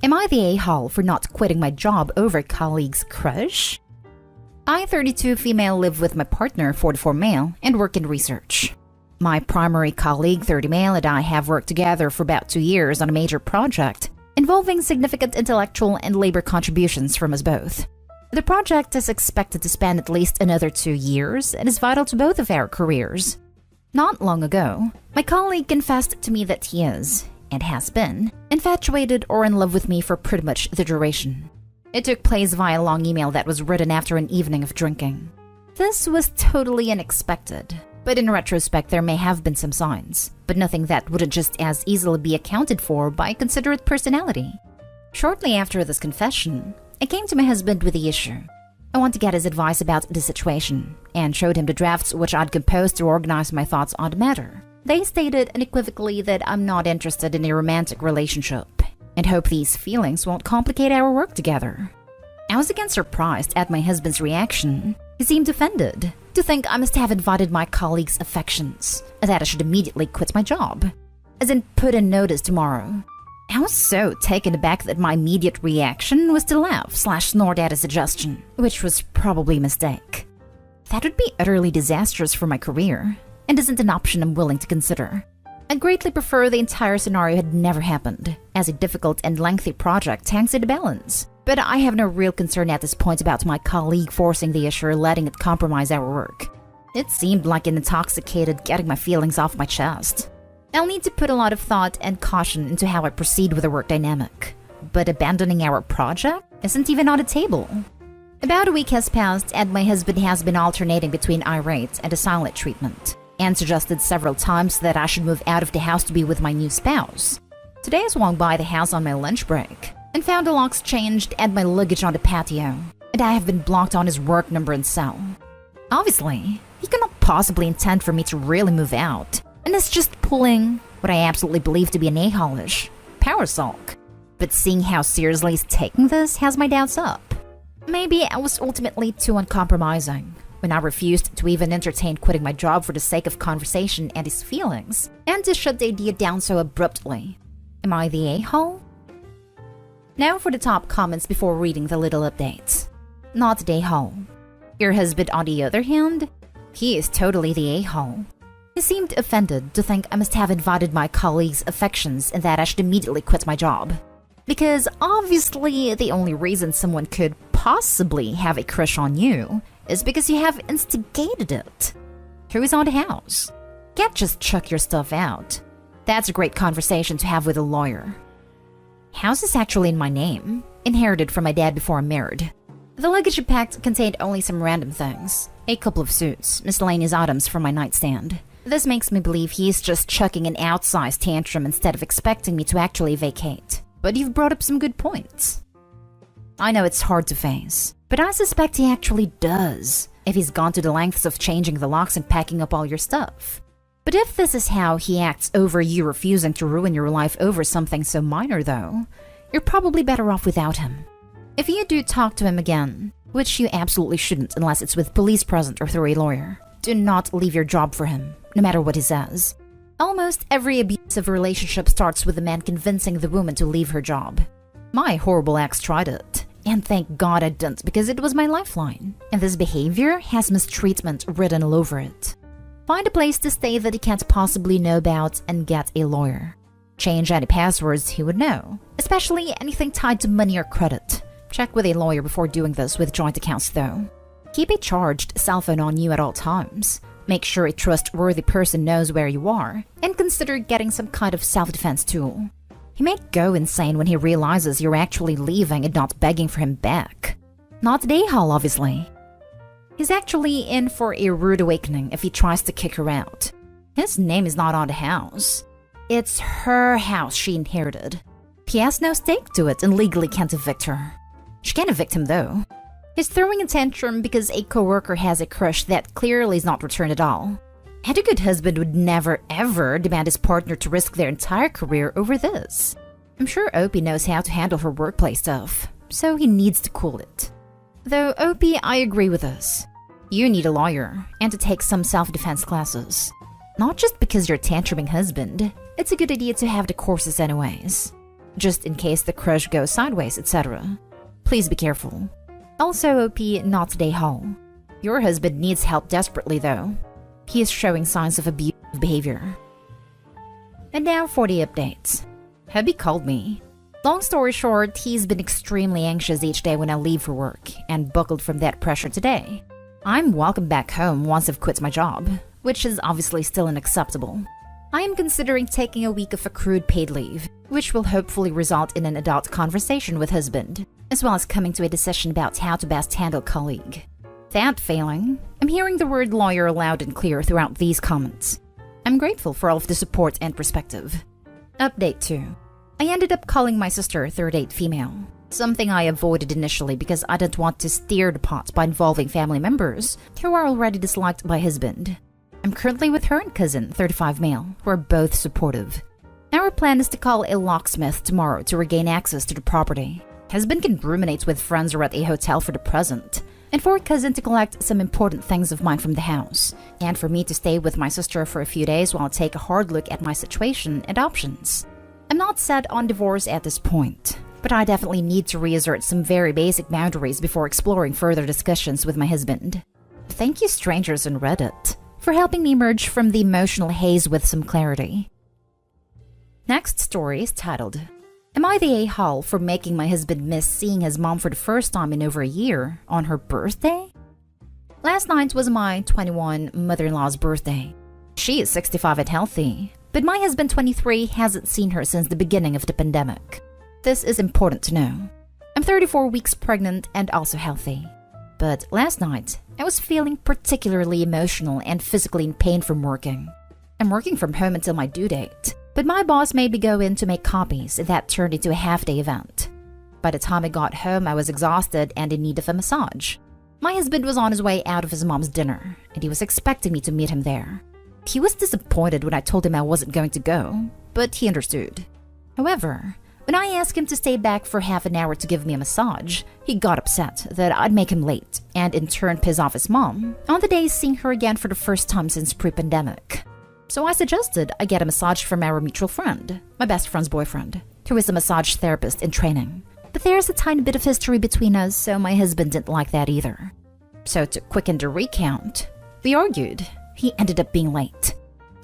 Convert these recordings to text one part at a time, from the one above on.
Am I the a-hole for not quitting my job over a colleague's crush? I, 32 female, live with my partner, 44 male, and work in research. My primary colleague, 30 male, and I have worked together for about 2 years on a major project involving significant intellectual and labor contributions from us both. The project is expected to span at least another 2 years and is vital to both of our careers. Not long ago, my colleague confessed to me that he is, and has been, infatuated or in love with me for pretty much the duration. It took place via a long email that was written after an evening of drinking. This was totally unexpected, but in retrospect there may have been some signs, but nothing that wouldn't just as easily be accounted for by a considerate personality. Shortly after this confession, I came to my husband with the issue. I wanted to get his advice about the situation, and showed him the drafts which I'd composed to organize my thoughts on the matter. They stated unequivocally that I'm not interested in a romantic relationship, and hope these feelings won't complicate our work together. I was again surprised at my husband's reaction. He seemed offended, to think I must have invited my colleague's affections, and that I should immediately quit my job, as in put in notice tomorrow. I was so taken aback that my immediate reaction was to laugh/snort at a suggestion, which was probably a mistake. That would be utterly disastrous for my career, and isn't an option I'm willing to consider. I'd greatly prefer the entire scenario had never happened, as a difficult and lengthy project hangs in the balance. But I have no real concern at this point about my colleague forcing the issue or letting it compromise our work. It seemed like an intoxicated getting my feelings off my chest. I'll need to put a lot of thought and caution into how I proceed with the work dynamic. But abandoning our project isn't even on the table. About a week has passed and my husband has been alternating between irate and a silent treatment, and suggested several times that I should move out of the house to be with my new spouse. Today I swung by the house on my lunch break, and found the locks changed and my luggage on the patio, and I have been blocked on his work number and cell. Obviously, he cannot possibly intend for me to really move out, and is just pulling what I absolutely believe to be an a-hole-ish power sulk. But seeing how seriously he's taking this has my doubts up. Maybe I was ultimately too uncompromising when I refused to even entertain quitting my job for the sake of conversation and his feelings, and to shut the idea down so abruptly. Am I the a-hole? Now for the top comments before reading the little updates. Not the a-hole. Your husband, on the other hand, he is totally the a-hole. He seemed offended to think I must have invited my colleague's affections and that I should immediately quit my job. Because obviously the only reason someone could possibly have a crush on you is because you have instigated it. Who's on the house? Can't just chuck your stuff out. That's a great conversation to have with a lawyer. House is actually in my name, inherited from my dad before I married. The luggage I packed contained only some random things, a couple of suits, miscellaneous items from my nightstand. This makes me believe he's just chucking an outsized tantrum instead of expecting me to actually vacate. But you've brought up some good points. I know it's hard to face, but I suspect he actually does, if he's gone to the lengths of changing the locks and packing up all your stuff. But if this is how he acts over you refusing to ruin your life over something so minor though, you're probably better off without him. If you do talk to him again, which you absolutely shouldn't unless it's with police present or through a lawyer, do not leave your job for him, no matter what he says. Almost every abusive relationship starts with a man convincing the woman to leave her job. My horrible ex tried it, and thank God I didn't because it was my lifeline, and this behavior has mistreatment written all over it. Find a place to stay that he can't possibly know about and get a lawyer. Change any passwords he would know, especially anything tied to money or credit. Check with a lawyer before doing this with joint accounts though. Keep a charged cell phone on you at all times. Make sure a trustworthy person knows where you are, and consider getting some kind of self-defense tool. He may go insane when he realizes you're actually leaving and not begging for him back. Not the a-hole, obviously. He's actually in for a rude awakening if he tries to kick her out. His name is not on the house. It's her house she inherited. He has no stake to it and legally can't evict her. She can evict him though. He's throwing a tantrum because a coworker has a crush that clearly is not returned at all. And a good husband would never ever demand his partner to risk their entire career over this. I'm sure Opie knows how to handle her workplace stuff, so he needs to cool it. Though Opie, I agree with this. You need a lawyer, and to take some self-defense classes. Not just because you're a tantruming husband, it's a good idea to have the courses anyways. just in case the crush goes sideways, etc. Please be careful. Also, OP, not today haul. Your husband needs help desperately though. He is showing signs of abusive behavior. And now for the updates. Hubby called me. Long story short, he's been extremely anxious each day when I leave for work, and buckled from that pressure today. I'm welcome back home once I've quit my job, which is obviously still unacceptable. I am considering taking a week of accrued paid leave, which will hopefully result in an adult conversation with husband, as well as coming to a decision about how to best handle colleague. That failing, I'm hearing the word lawyer loud and clear throughout these comments. I'm grateful for all of the support and perspective. Update 2. I ended up calling my sister 38 female, something I avoided initially because I didn't want to stir the pot by involving family members who are already disliked by husband. I'm currently with her and cousin 35 male, who are both supportive. Our plan is to call a locksmith tomorrow to regain access to the property. Husband can ruminate with friends or at a hotel for the present, and for cousin to collect some important things of mine from the house, and for me to stay with my sister for a few days while I take a hard look at my situation and options. I'm not set on divorce at this point, but I definitely need to reassert some very basic boundaries before exploring further discussions with my husband. Thank you strangers on Reddit for helping me emerge from the emotional haze with some clarity. Next story is titled, Am I the a-hole for making my husband miss seeing his mom for the first time in over a year on her birthday? Last night was my 21 mother-in-law's birthday. She is 65 and healthy, but my husband 23 hasn't seen her since the beginning of the pandemic. This is important to know. I'm 34 weeks pregnant and also healthy. But last night, I was feeling particularly emotional and physically in pain from working. I'm working from home until my due date, but my boss made me go in to make copies, and that turned into a half-day event. By the time I got home, I was exhausted and in need of a massage. My husband was on his way out of his mom's dinner, and he was expecting me to meet him there. He was disappointed when I told him I wasn't going to go, but he understood. However, when I asked him to stay back for half an hour to give me a massage, he got upset that I'd make him late and in turn piss off his mom on the day seeing her again for the first time since pre-pandemic. So I suggested I get a massage from our mutual friend, my best friend's boyfriend, who is a massage therapist in training. But there's a tiny bit of history between us, so my husband didn't like that either. So to quicken the recount, we argued. He ended up being late.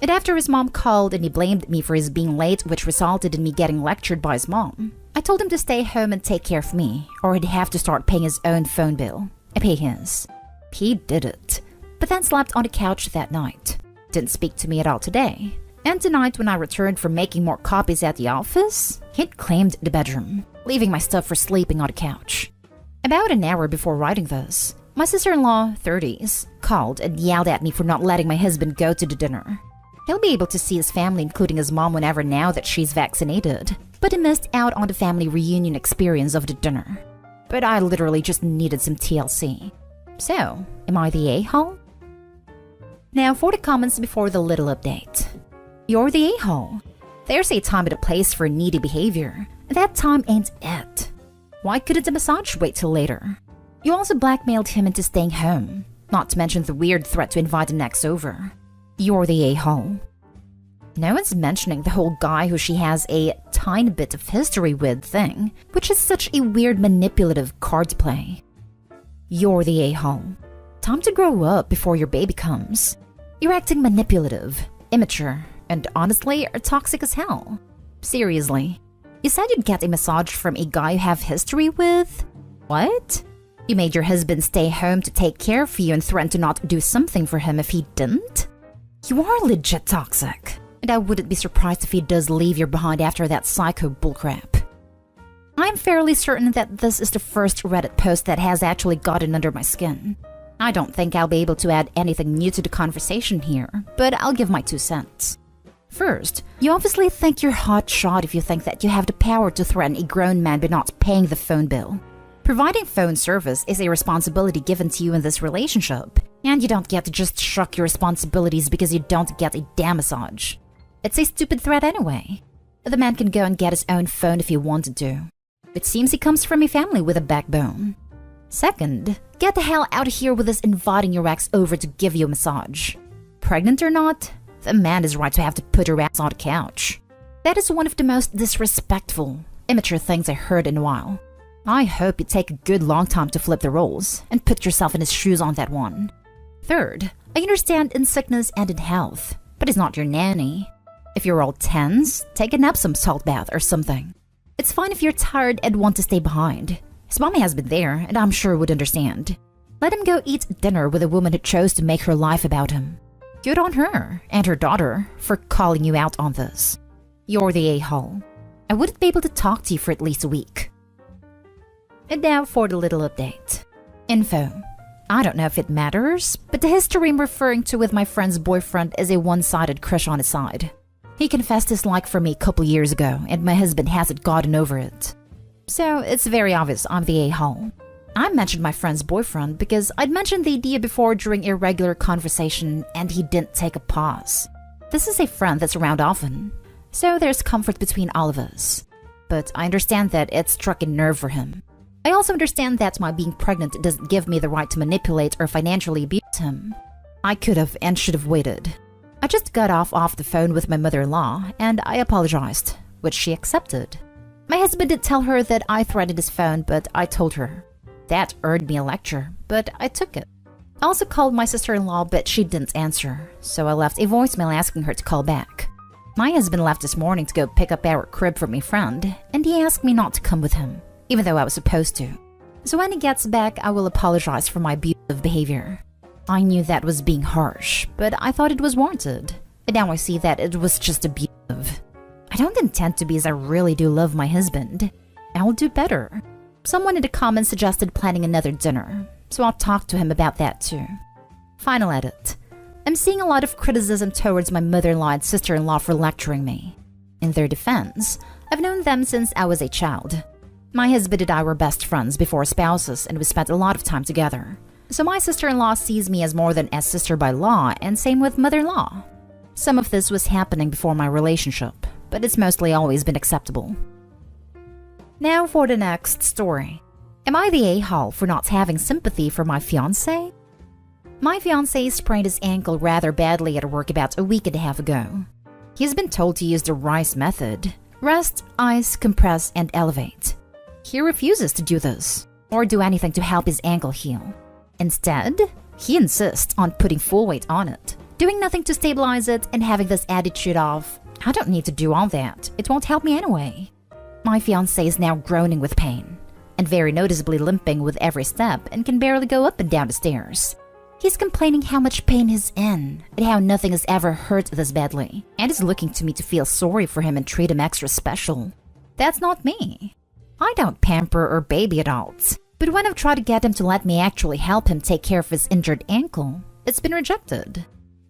And after his mom called and he blamed me for his being late, which resulted in me getting lectured by his mom, I told him to stay home and take care of me, or he'd have to start paying his own phone bill. I pay his. He did it, but then slept on the couch that night. Didn't speak to me at all today. And tonight when I returned from making more copies at the office, he'd claimed the bedroom, leaving my stuff for sleeping on the couch. About an hour before writing this, my sister-in-law, 30s, called and yelled at me for not letting my husband go to the dinner. He'll be able to see his family, including his mom, whenever now that she's vaccinated, but he missed out on the family reunion experience of the dinner. But I literally just needed some TLC. So, am I the a-hole? Now for the comments before the little update. You're the a-hole. There's a time and a place for needy behavior. That time ain't it. Why couldn't the massage wait till later? You also blackmailed him into staying home, not to mention the weird threat to invite an ex over. You're the a-hole. No one's mentioning the whole guy who she has a tiny bit of history with thing, which is such a weird manipulative card to play. You're the a-hole. Time to grow up before your baby comes. You're acting manipulative, immature, and honestly are toxic as hell. Seriously. You said you'd get a massage from a guy you have history with? What? You made your husband stay home to take care of you and threatened to not do something for him if he didn't? You are legit toxic, and I wouldn't be surprised if he does leave you behind after that psycho bullcrap. I'm fairly certain that this is the first Reddit post that has actually gotten under my skin. I don't think I'll be able to add anything new to the conversation here, but I'll give my 2 cents. First, you obviously think you're hot shot if you think that you have the power to threaten a grown man by not paying the phone bill. Providing phone service is a responsibility given to you in this relationship, and you don't get to just shrug your responsibilities because you don't get a damn massage. It's a stupid threat anyway. The man can go and get his own phone if he wanted to. It seems he comes from a family with a backbone. Second, get the hell out of here with this inviting your ex over to give you a massage. Pregnant or not, the man is right to have to put her ass on the couch. That is one of the most disrespectful, immature things I heard in a while. I hope you take a good long time to flip the roles and put yourself in his shoes on that one. Third, I understand in sickness and in health, but he's not your nanny. If you're all tense, take an Epsom salt bath or something. It's fine if you're tired and want to stay behind. His mommy has been there, and I'm sure would understand. Let him go eat dinner with a woman who chose to make her life about him. Good on her and her daughter for calling you out on this. You're the a-hole. I wouldn't be able to talk to you for at least a week. And now for the little update. Info. I don't know if it matters, but the history I'm referring to with my friend's boyfriend is a one-sided crush on his side. He confessed his like for me a couple years ago, and my husband hasn't gotten over it. So it's very obvious I'm the a-hole. I mentioned my friend's boyfriend because I'd mentioned the idea before during a regular conversation, and he didn't take a pause. This is a friend that's around often, so there's comfort between all of us. But I understand that it struck a nerve for him. I also understand that my being pregnant doesn't give me the right to manipulate or financially abuse him. I could have and should have waited. I just got off the phone with my mother-in-law, and I apologized, which she accepted. My husband did tell her that I threatened his phone, but I told her. That earned me a lecture, but I took it. I also called my sister-in-law, but she didn't answer, so I left a voicemail asking her to call back. My husband left this morning to go pick up our crib from a friend, and he asked me not to come with him, even though I was supposed to. So when he gets back, I will apologize for my abusive behavior. I knew that was being harsh, but I thought it was warranted. And now I see that it was just abusive. I don't intend to be, as I really do love my husband. I'll do better. Someone in the comments suggested planning another dinner, so I'll talk to him about that too. Final edit. I'm seeing a lot of criticism towards my mother-in-law and sister-in-law for lecturing me. In their defense, I've known them since I was a child. My husband and I were best friends before spouses, and we spent a lot of time together. So my sister-in-law sees me as more than a sister by law, and same with mother-in-law. Some of this was happening before my relationship, but it's mostly always been acceptable. Now for the next story. Am I the a-hole for not having sympathy for my fiancé? My fiancé sprained his ankle rather badly at work about a week and a half ago. He has been told to use the RICE method: rest, ice, compress, and elevate. He refuses to do this, or do anything to help his ankle heal. Instead, he insists on putting full weight on it, doing nothing to stabilize it, and having this attitude of, I don't need to do all that, it won't help me anyway. My fiancé is now groaning with pain, and very noticeably limping with every step, and can barely go up and down the stairs. He's complaining how much pain he's in, and how nothing has ever hurt this badly, and is looking to me to feel sorry for him and treat him extra special. That's not me. I don't pamper or baby adults, but when I've tried to get him to let me actually help him take care of his injured ankle, it's been rejected.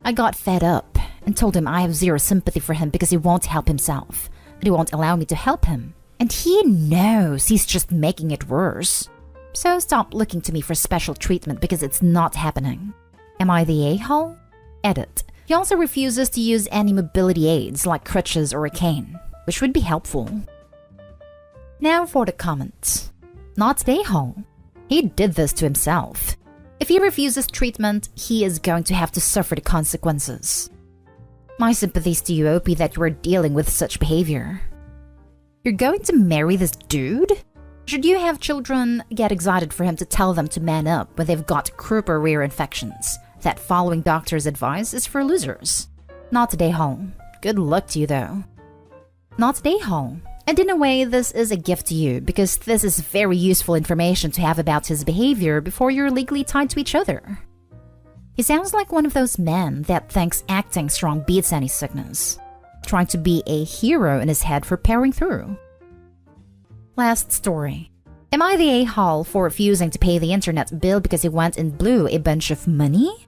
I got fed up and told him I have zero sympathy for him because he won't help himself, and he won't allow me to help him. And he knows he's just making it worse. So stop looking to me for special treatment because it's not happening. Am I the a-hole? Edit. He also refuses to use any mobility aids like crutches or a cane, which would be helpful. Now for the comments. Not the a-hole. He did this to himself. If he refuses treatment, he is going to have to suffer the consequences. My sympathies to you, Opie, that you are dealing with such behavior. You're going to marry this dude? Should you have children, get excited for him to tell them to man up when they've got croup or rear infections. That following doctor's advice is for losers. Not the a-hole. Good luck to you, though. Not the a-hole. And in a way, this is a gift to you because this is very useful information to have about his behavior before you're legally tied to each other. He sounds like one of those men that thinks acting strong beats any sickness, trying to be a hero in his head for powering through. Last story. Am I the a-hole for refusing to pay the internet bill because he went and blew a bunch of money?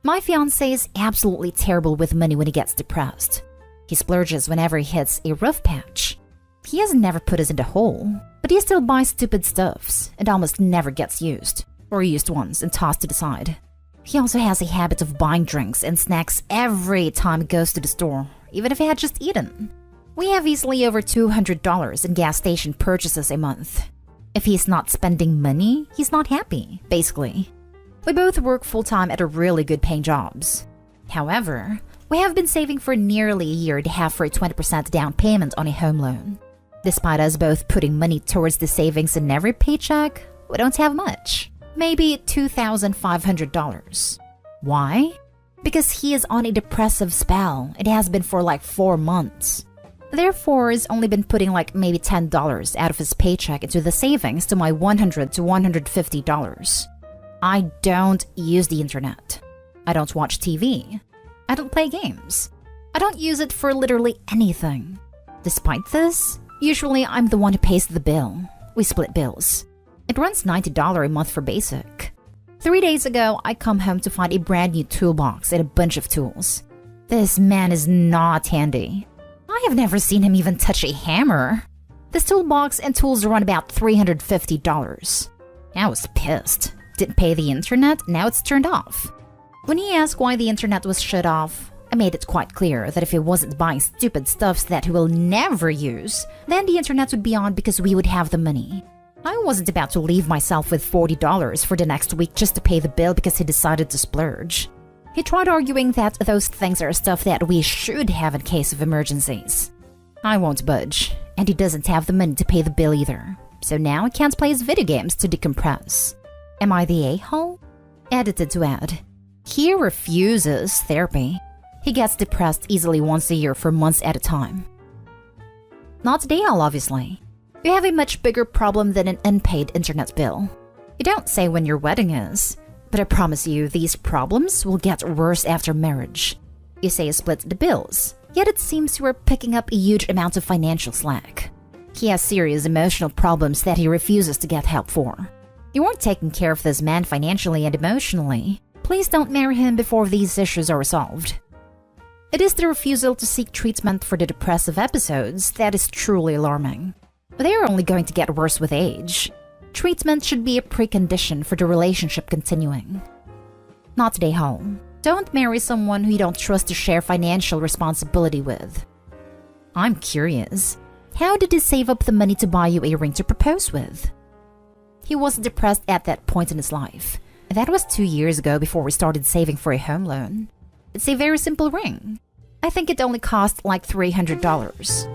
My fiancé is absolutely terrible with money when he gets depressed. He splurges whenever he hits a rough patch. He has never put us in the hole, but he still buys stupid stuffs and almost never gets used, or used once and tossed to the side. He also has a habit of buying drinks and snacks every time he goes to the store, even if he had just eaten. We have easily over $200 in gas station purchases a month. If he's not spending money, he's not happy, basically. We both work full-time at really good paying jobs. However, we have been saving for nearly a year and a half for a 20% down payment on a home loan. Despite us both putting money towards the savings in every paycheck, we don't have much. Maybe $2,500. Why? Because he is on a depressive spell. It has been for like 4 months. Therefore, he's only been putting like maybe $10 out of his paycheck into the savings to my $100 to $150. I don't use the internet. I don't watch TV. I don't play games. I don't use it for literally anything. Despite this, usually I'm the one who pays the bill. We split bills. It runs $90 a month for basic. 3 days ago, I come home to find a brand new toolbox and a bunch of tools. This man is not handy. I have never seen him even touch a hammer. This toolbox and tools run about $350. I was pissed. Didn't pay the internet, now it's turned off. When he asked why the internet was shut off, I made it quite clear that if he wasn't buying stupid stuffs that he will never use, then the internet would be on because we would have the money. I wasn't about to leave myself with $40 for the next week just to pay the bill because he decided to splurge. He tried arguing that those things are stuff that we should have in case of emergencies. I won't budge, and he doesn't have the money to pay the bill either. So now he can't play his video games to decompress. Am I the a-hole? Edited to add. He refuses therapy. He gets depressed easily once a year for months at a time. Not the a-hole, obviously. You have a much bigger problem than an unpaid internet bill. You don't say when your wedding is, but I promise you these problems will get worse after marriage. You say you split the bills, yet it seems you are picking up a huge amount of financial slack. He has serious emotional problems that he refuses to get help for. You aren't taking care of this man financially and emotionally. Please don't marry him before these issues are resolved. It is the refusal to seek treatment for the depressive episodes that is truly alarming. They are only going to get worse with age. Treatment should be a precondition for the relationship continuing. Not today, home. Don't marry someone who you don't trust to share financial responsibility with. I'm curious. How did he save up the money to buy you a ring to propose with? He wasn't depressed at that point in his life. That was 2 years ago before we started saving for a home loan. It's a very simple ring. I think it only cost like $300.